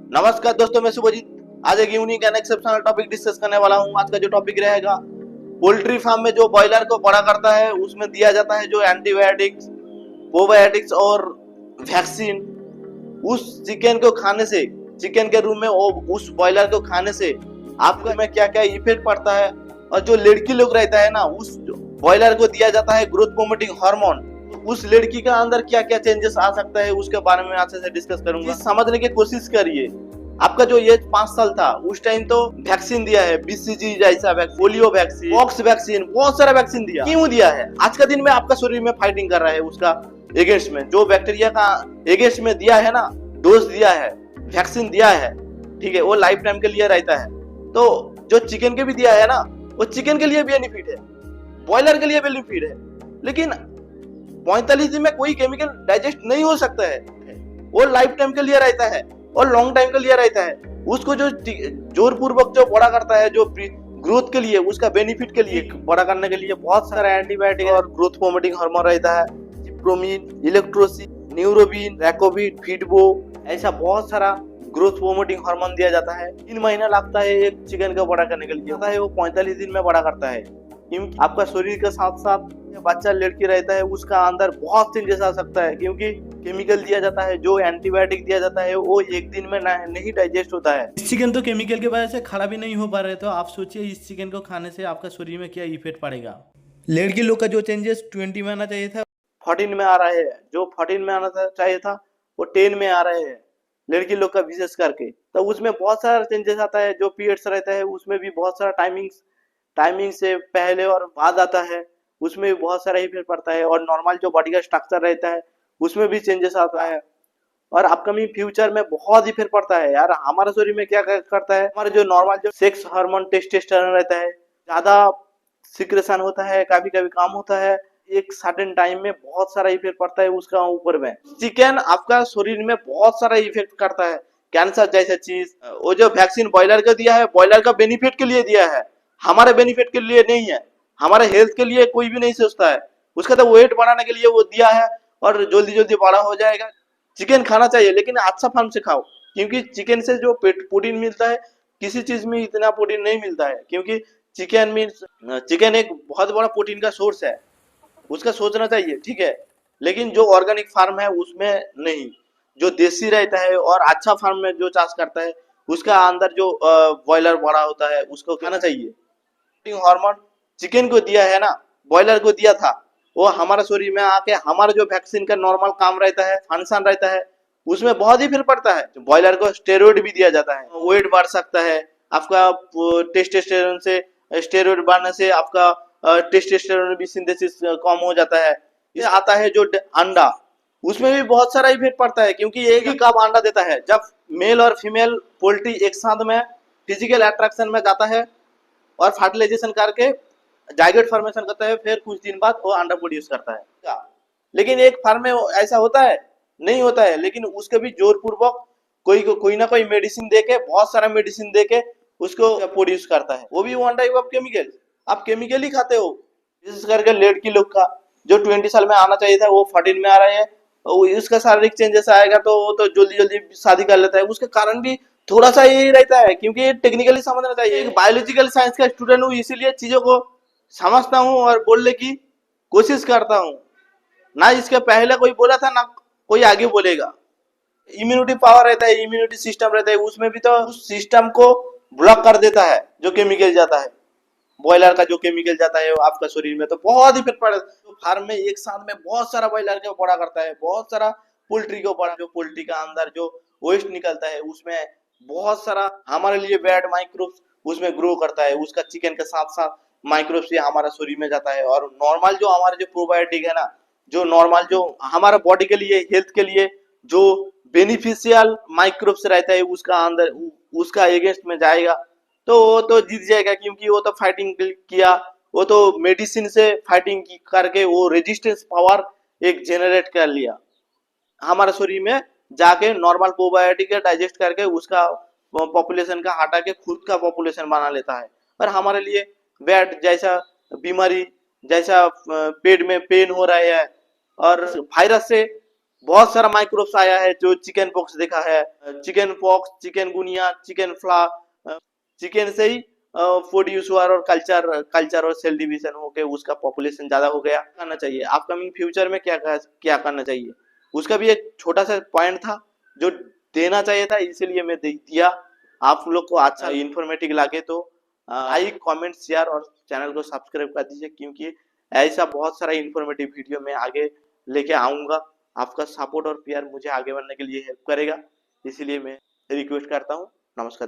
नमस्कार दोस्तों, मैं शुभजीत। आज एक unique and exceptional topic discuss करने वाला हूँ। आज का जो टॉपिक रहेगा, पोल्ट्री फार्म में जो बॉयलर को बड़ा करता है उसमें दिया जाता है जो एंटीबायोटिक्स, प्रोबायोटिक्स और वैक्सीन। उस चिकन को खाने से, चिकन के रूम में उस बॉयलर को खाने से आपको में क्या क्या इफेक्ट पड़ता है। और जो लड़की लोग रहता है ना, उस बॉयलर को दिया जाता है ग्रोथ प्रोमोटिंग हार्मोन। उस लड़की का अंदर क्या क्या चेंजेस आ सकता है उसके बारे में अच्छे से डिस्कस करूंगा। समझने की कोशिश करिए। आपका जो एज 5 साल था उस टाइम तो वैक्सीन दिया है, बीसीजी जैसा vaccine, polio vaccine, pox vaccine, बहुत सारा वैक्सीन दिया। क्यों दिया है? आज का दिन में आपका शरीर में फाइटिंग कर रहा है उसका एगेंस्ट में, जो बैक्टीरिया का एगेंस्ट में दिया है ना, डोज दिया है, वैक्सीन दिया है, ठीक है, वो लाइफ टाइम के लिए रहता है। तो जो चिकन के भी दिया है ना, वो चिकन के लिए बेनिफिट है, बॉयलर के लिए बेनिफिट है। लेकिन 45 दिन में कोई केमिकल डाइजेस्ट नहीं हो सकता है। वो लाइफ टाइम के लिए रहता है और लॉन्ग टाइम के लिए रहता है। उसको जो जोर पूर्वक जो बड़ा करता है, जो ग्रोथ के लिए, उसका बेनिफिट के लिए, बड़ा करने के लिए बहुत सारा एंटीबायोटिक और ग्रोथ प्रोमोटिंग हार्मोन रहता है। जिप्रोमिन, इलेक्ट्रोसिन, न्यूरोबिन, रैकोबिट, फीडबो, ऐसा बहुत सारा ग्रोथ प्रोमोटिंग हार्मोन दिया जाता है। 3 महीना लगता है एक चिकन को बड़ा करने के लिए, होता है वो 45 दिन में बड़ा करता है। क्योंकि आपका शरीर के साथ साथ बच्चा लड़की रहता है, उसका अंदर बहुत चेंजेस आ सकता है। क्योंकि केमिकल दिया जाता है, जो एंटीबायोटिक दिया जाता है, वो एक दिन में नहीं डाइजेस्ट होता है। इस चिकन तो केमिकल की वजह से खड़ा भी नहीं हो पा रहे, तो आप सोचिए इस चिकन को खाने से आपका शरीर में क्या इफेक्ट पड़ेगा। लड़की लोग का जो चेंजेस 20 में आना चाहिए था 14 में आ रहा है, जो 14 में आना चाहिए था वो 10 में आ रहे हैं, लड़की लोग का विशेष करके। तो उसमें बहुत सारा चेंजेस आता है। जो पीरियड्स रहता है उसमें भी बहुत सारा टाइमिंग से पहले और बाद आता है, उसमें भी बहुत सारा इफेक्ट पड़ता है। और नॉर्मल जो बॉडी का स्ट्रक्चर रहता है उसमें भी चेंजेस आता है। और अपकमिंग फ्यूचर में बहुत इफेक्ट पड़ता है यार। हमारे शरीर में क्या करता है, हमारे जो नॉर्मल जो सेक्स हार्मोन टेस्टोस्टेरोन रहता है, ज्यादा सिक्रेशन होता है, कभी कभी काम होता है। एक सर्टेन टाइम में बहुत सारा इफेक्ट पड़ता है उसका ऊपर में। चिकन आपका शरीर में बहुत सारा इफेक्ट करता है, कैंसर जैसा चीज। वो जो वैक्सीन बॉयलर का दिया है, बॉयलर का बेनिफिट के लिए दिया है, हमारे बेनिफिट के लिए नहीं है। हमारे हेल्थ के लिए कोई भी नहीं सोचता है। उसका तो वेट बढ़ाने के लिए वो दिया है और जल्दी जल्दी बड़ा हो जाएगा। चिकन खाना चाहिए लेकिन अच्छा फार्म से खाओ, क्योंकि चिकन से जो प्रोटीन मिलता है, किसी चीज में इतना प्रोटीन नहीं मिलता है। क्योंकि चिकन एक बहुत बड़ा प्रोटीन का सोर्स है, उसका सोचना चाहिए, ठीक है। लेकिन जो ऑर्गेनिक फार्म है उसमें नहीं, जो देसी रहता है और अच्छा फार्म में जो चाष करता है, उसका अंदर जो बॉयलर बड़ा होता है उसको खाना चाहिए। हार्मोन चिकन को दिया है ना, बॉयलर को दिया था, वो हमारा शरीर में आके हमारा जो वैक्सीन का नॉर्मल काम रहता है, फंक्शन रहता है, उसमें बहुत ही फिर पड़ता है। बॉयलर को स्टेरॉइड भी दिया जाता है, वेट बढ़ सकता है आपका। टेस्टोस्टेरोन से, स्टेरॉइड बढ़ने से आपका टेस्टोस्टेरोन भी सिंथेसिस कम हो जाता है। ये आता है जो अंडा, उसमें भी बहुत सारा इफेक्ट पड़ता है। क्योंकि एक ही कब अंडा देता है, जब मेल और फीमेल पोल्ट्री एक साथ में फिजिकल अट्रैक्शन में जाता है और फर्टिलाइजेशन करके जाइगोट फॉर्मेशन करता है, फिर कुछ दिन बाद वो अंडा प्रोड्यूस करता है। लेकिन एक फार्म में ऐसा होता है नहीं होता है, लेकिन उसके भी जोर पूर्वक कोई ना कोई मेडिसिन देके, बहुत सारा मेडिसिन देके उसको प्रोड्यूस करता है। वो भी वन टाइप ऑफ केमिकल। आप केमिकल ही खाते हो। विशेष करके लड़की लोग का जो 20 साल में आना चाहिए था वो 14 में आ रहे हैं। उसका शारीरिक चेंजेस आएगा तो वो तो जल्दी जल्दी शादी कर लेता है। उसके कारण भी थोड़ा सा यही रहता है, क्योंकि टेक्निकली समझना चाहिए। एक बायोलॉजिकल साइंस का स्टूडेंट हूँ, इसीलिए चीजों को समझता हूँ और बोलने की कोशिश करता हूँ। ना इसके पहले कोई बोला था, ना कोई आगे बोलेगा। इम्यूनिटी पावर रहता है, इम्यूनिटी सिस्टम रहता है, उसमें भी तो उस सिस्टम को ब्लॉक कर देता है जो केमिकल जाता है। बॉयलर का जो केमिकल जाता है वो आपका शरीर में तो बहुत ही इफेक्ट पड़ता है। तो फार्म में एक साथ में बहुत सारा बॉयलर को बड़ा करता है, बहुत सारा पोल्ट्री को बड़ा, जो पोल्ट्री का अंदर जो वेस्ट निकलता है उसमें बहुत सारा हमारे लिए बैड माइक्रोब्स उसमें ग्रो करता है। उसका चिकन के साथ साथ माइक्रोब्स भी हमारा शरीर में जाता है। और नॉर्मल जो हमारे जो प्रोबायोटिक है ना, जो नॉर्मल जो हमारा बॉडी के लिए, हेल्थ के लिए जो बेनिफिशियल माइक्रोब्स रहता है उसका अंदर, उसका अगेंस्ट में जाएगा तो वो तो जीत जाएगा। क्योंकि वो तो फाइटिंग किया, वो तो मेडिसिन से फाइटिंग करके वो रेजिस्टेंस पावर एक जनरेट कर लिया, हमारे शरीर में जाके नॉर्मल प्रोबायोटिक डाइजेस्ट करके उसका पॉपुलेशन का हटा के खुद का पॉपुलेशन बना लेता है। और हमारे लिए बैड जैसा बीमारी, जैसा पेट में पेन हो रहा है और वायरस से बहुत सारा माइक्रोब्स आया है जो चिकन पॉक्स देखा है, chickenpox, chikungunya, chicken flu, chicken से ही फूड यूज हुआ और कल्चर और सेल डिवीजन हो के उसका पॉपुलेशन ज्यादा हो गया। करना चाहिए अपकमिंग फ्यूचर में क्या करना चाहिए, उसका भी एक छोटा सा पॉइंट था जो देना चाहिए था, इसीलिए मैं दे दिया। आप लोग को अच्छा इंफॉर्मेटिव लगे तो लाइक कमेंट शेयर और चैनल को सब्सक्राइब कर दीजिए, क्योंकि ऐसा बहुत सारा इंफॉर्मेटिव वीडियो मैं आगे लेके आऊंगा। आपका सपोर्ट और प्यार मुझे आगे बढ़ने के लिए हेल्प करेगा, इसीलिए मैं रिक्वेस्ट करता हूँ। नमस्कार दोस्तों।